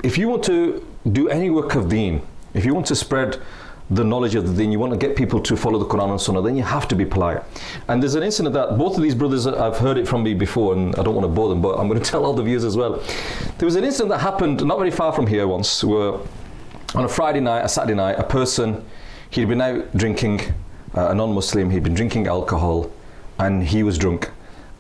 if you want to do any work of deen, if you want to spread the knowledge of the deen, you want to get people to follow the Quran and Sunnah, then you have to be polite. And there's an incident that both of these brothers, I've heard it from me before, and I don't want to bore them, but I'm going to tell all the viewers as well. There was an incident that happened not very far from here once, where on a Friday night, a Saturday night, a person, he'd been out drinking, a non-Muslim, he'd been drinking alcohol, and he was drunk.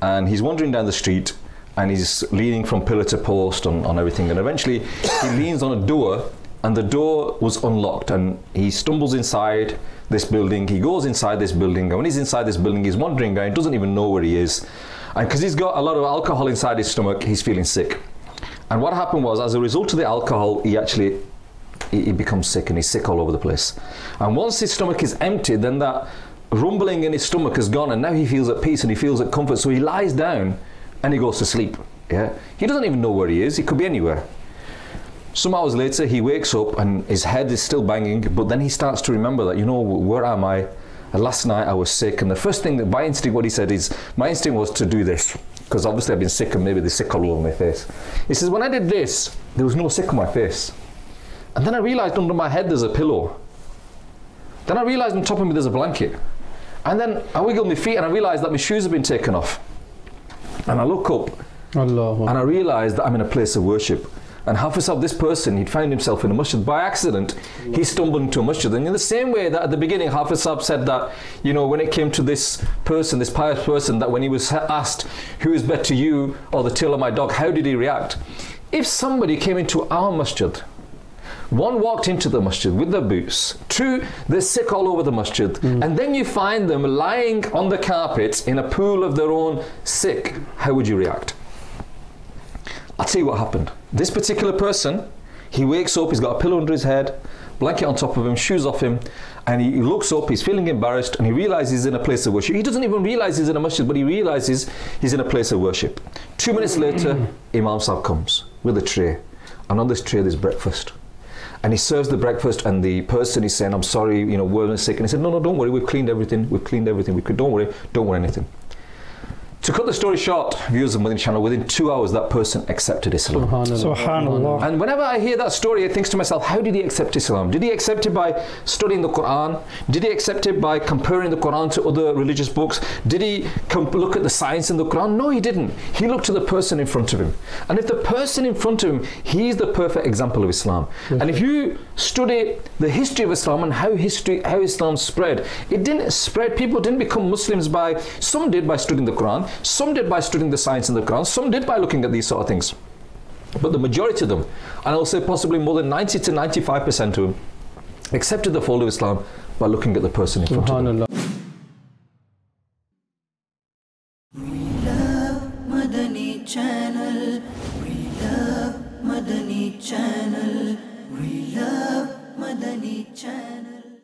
And he's wandering down the street, and he's leaning from pillar to post on everything, and eventually he leans on a door, and the door was unlocked, and he stumbles inside this building. He goes inside this building, and when he's inside this building, he's wandering around, doesn't even know where he is. And because he's got a lot of alcohol inside his stomach, he's feeling sick. And what happened was, as a result of the alcohol, he becomes sick, and he's sick all over the place. And once his stomach is empty, then that rumbling in his stomach is gone, and now he feels at peace and he feels at comfort. So he lies down and he goes to sleep. Yeah, he doesn't even know where he is. He could be anywhere. Some hours later, he wakes up and his head is still banging, but then he starts to remember that, you know, where am I? And last night I was sick, and the first thing that by instinct, what he said is, my instinct was to do this, because obviously I've been sick and maybe the sick all over my face. He says, when I did this, there was no sick on my face. And then I realized under my head there's a pillow. Then I realized on top of me there's a blanket. And then I wiggled my feet and I realized that my shoes have been taken off. And I look up and I realized that I'm in a place of worship. And Hafiz, this person, he'd found himself in a masjid. By accident, he stumbled into a masjid. And in the same way that at the beginning, Hafiz said that, you know, when it came to this person, this pious person, that when he was asked, who is better, you or the tail of my dog, how did he react? If somebody came into our masjid, one walked into the masjid with their boots, two, they're sick all over the masjid, and then you find them lying on the carpet in a pool of their own sick, how would you react? I'll tell you what happened. This particular person, he wakes up, he's got a pillow under his head, blanket on top of him, shoes off him, and he looks up, he's feeling embarrassed, and he realizes he's in a place of worship. He doesn't even realize he's in a masjid, but he realizes he's in a place of worship. 2 minutes later, Imam Sahib comes with a tray, and on this tray there's breakfast. And he serves the breakfast, and the person is saying, I'm sorry, you know, we're sick. And he said, no, don't worry, we've cleaned everything, don't worry anything. To cut the story short, viewers of Madani Channel, within 2 hours that person accepted Islam. Subhanallah. And whenever I hear that story, I think to myself, how did he accept Islam? Did he accept it by studying the Quran? Did he accept it by comparing the Quran to other religious books? Did he look at the science in the Quran? No, he didn't. He looked to the person in front of him. And if the person in front of him, he's the perfect example of Islam. Yes. And if you study the history of Islam and how Islam spread, it didn't spread. People didn't become Muslims by, some did by studying the Quran, some did by studying the science in the Quran, some did by looking at these sort of things. But the majority of them, and I'll say possibly more than 90 to 95% of them, accepted the fold of Islam by looking at the person in front of them. We love Madani Channel. We love Madani Channel. We love Madani Channel.